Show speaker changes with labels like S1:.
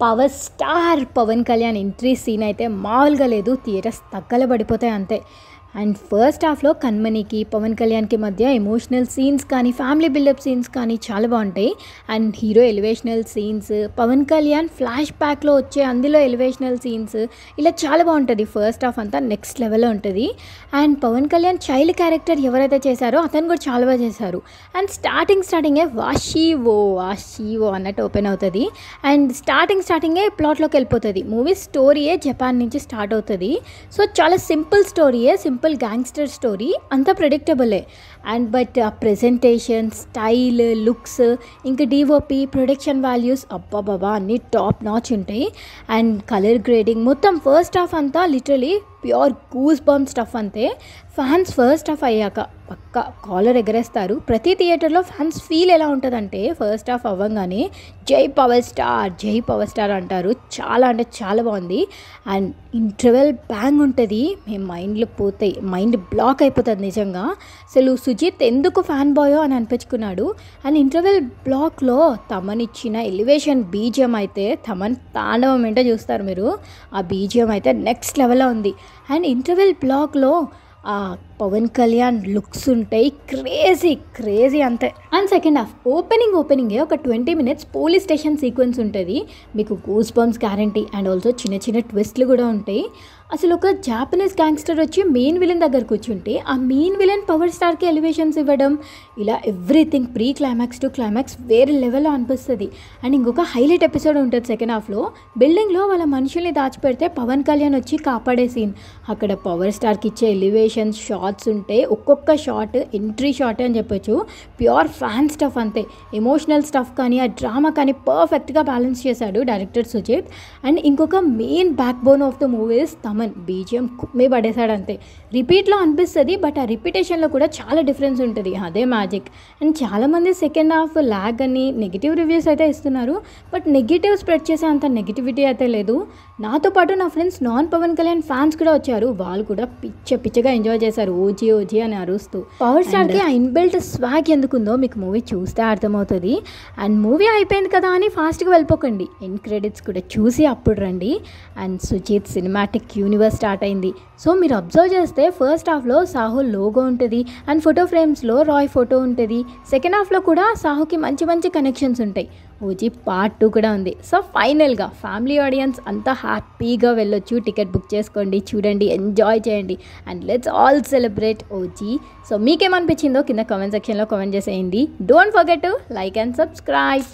S1: Power star Pawan Kalyan entry scene అయితే మామూలుగా లేదు. థియేటర్స్ తగ్గలబడిపోతాయి అంతే. అండ్ ఫస్ట్ హాఫ్లో కన్మణికి పవన్ కళ్యాణ్కి మధ్య ఎమోషనల్ సీన్స్ కానీ ఫ్యామిలీ బిల్డప్ సీన్స్ కానీ చాలా బాగుంటాయి. And hero elevational scenes, Pawan Kalyan flash బ్యాక్లో వచ్చే అందులో ఎలివేషనల్ సీన్స్, ఇలా చాలా బాగుంటుంది. ఫస్ట్ హాఫ్ అంతా నెక్స్ట్ లెవెల్లో ఉంటుంది. And Pawan Kalyan child character ఎవరైతే చేశారో అతను కూడా చాలా బాగా చేశారు. అండ్ స్టార్టింగే వాషీవో అన్నట్టు ఓపెన్ అవుతుంది. అండ్ స్టార్టింగే ప్లాట్లోకి వెళ్ళిపోతుంది. మూవీ స్టోరీయే జపాన్ నుంచి స్టార్ట్ అవుతుంది. సో చాలా సింపుల్ స్టోరీయే, సింపుల్ గ్యాంగ్స్టర్ స్టోరీ, అంతా ప్రెడిక్టబులే. అండ్ బట్ ఆ ప్రెజెంటేషన్, స్టైల్, లుక్స్, ఇంకా డిఓపి, ప్రొడక్షన్ వాల్యూస్ అబ్బాబాబా అన్నీ టాప్ నాచ్ ఉంటాయి. అండ్ కలర్ గ్రేడింగ్ మొత్తం ఫస్ట్ హాఫ్ అంతా literally pure goose bump stuff అంతే. ఫ్యాన్స్ ఫస్ట్ హాఫ్ అయ్యాక పక్కా కాలర్ ఎగరేస్తారు. ప్రతి థియేటర్లో ఫ్యాన్స్ ఫీల్ ఎలా ఉంటుందంటే ఫస్ట్ హాఫ్ అవ్వగానే జై పవర్ స్టార్ అంటారు. చాలా అంటే చాలా బాగుంది. అండ్ ఇంటర్వెల్ బ్యాంగ్ ఉంటుంది. మేము మైండ్ బ్లాక్ అయిపోతుంది నిజంగా. అసలు సుజిత్ ఎందుకు ఫ్యాన్ బాయో అని అనిపించుకున్నాడు. అండ్ ఇంటర్వెల్ బ్లాక్లో తమన్ ఇచ్చిన ఎలివేషన్ బీజిఎం అయితే తమన్ తాండవం ఏంటో చూస్తారు మీరు. ఆ బీజిఎం అయితే నెక్స్ట్ లెవెల్లో ఉంది. అండ్ ఇంటర్వెల్ బ్లాక్లో పవన్ కళ్యాణ్ లుక్స్ ఉంటాయి, క్రేజీ అంతే. అండ్ సెకండ్ హాఫ్ ఓపెనింగే ఒక 20 minutes పోలీస్ స్టేషన్ సీక్వెన్స్ ఉంటుంది. మీకు goose bumps guarantee. And also చిన్న ట్విస్ట్లు కూడా ఉంటాయి. అసలు ఒక జాపనీస్ గ్యాంగ్స్టర్ వచ్చి మెయిన్ విలన్ దగ్గర కూర్చుంటే ఆ మెయిన్ విలన్ పవర్ స్టార్కి ఎలివేషన్స్ ఇవ్వడం, ఇలా everything pre climax to climax వేరే లెవెల్లో అనిపిస్తుంది. అండ్ ఇంకొక హైలైట్ ఎపిసోడ్ ఉంటుంది సెకండ్ హాఫ్లో. బిల్డింగ్లో వాళ్ళ మనుషుల్ని దాచిపెడితే పవన్ కళ్యాణ్ వచ్చి కాపాడే సీన్. అక్కడ పవర్ స్టార్కి ఇచ్చే ఎలివేషన్స్ షార్ట్స్ ఉంటే ఒక్కొక్క షాట్ ఎంట్రీ షాట్ అని చెప్పొచ్చు. ప్యూర్ ఫ్యాన్ స్టఫ్ అంతే. ఎమోషనల్ స్టఫ్ కానీ ఆ డ్రామా కానీ పర్ఫెక్ట్గా బ్యాలెన్స్ చేశాడు డైరెక్టర్ సుజిత్. అండ్ ఇంకొక main back bone of the movies Thaman BGM కుమ్మే పడేశాడు అంతే. రిపీట్లో అనిపిస్తుంది, బట్ ఆ రిపీటేషన్లో కూడా చాలా డిఫరెన్స్ ఉంటుంది. అదే మ్యాజిక్. అండ్ చాలామంది సెకండ్ హాఫ్ ల్యాగ్ అని నెగిటివ్ రివ్యూస్ అయితే ఇస్తున్నారు. బట్ నెగిటివ్ స్ప్రెడ్ చేసే అంత నెగిటివిటీ అయితే లేదు. నాతో పాటు నా friends non Pawan Kalyan fans కూడా వచ్చారు. వాళ్ళు కూడా పిచ్చగా ఎంజాయ్ చేశారు. ఓజీ అని అరుస్తూ. పవర్ స్టార్కి ఆ ఇన్బిల్ట్ స్వాగ్ ఎందుకుందో మీకు మూవీ చూస్తే అర్థమవుతుంది. అండ్ మూవీ అయిపోయింది కదా అని ఫాస్ట్గా వెళ్ళిపోకండి. ఎండ్ క్రెడిట్స్ కూడా చూసి అప్పుడు రండి. And Sujeeth cinematic universe start అయింది. సో మీరు అబ్జర్వ్ చేస్తే ఫస్ట్ హాఫ్లో సాహో లోగో ఉంటుంది. అండ్ ఫోటో ఫ్రేమ్స్లో రాయ్ ఫోటో ఉంటుంది. సెకండ్ హాఫ్లో కూడా సాహోకి మంచి కనెక్షన్స్ ఉంటాయి. ఓజీ పార్ట్ 2 కూడా ఉంది. సో ఫైనల్గా ఫ్యామిలీ ఆడియన్స్ అంతా హ్యాపీగా వెళ్ళొచ్చు. టికెట్ బుక్ చేసుకోండి, చూడండి, ఎంజాయ్ చేయండి. And let's all celebrate OG. So మీకేమనిపించిందో కింద కామెంట్ సెక్షన్లో కామెంట్ చేసేయండి. Don't forget to like and subscribe.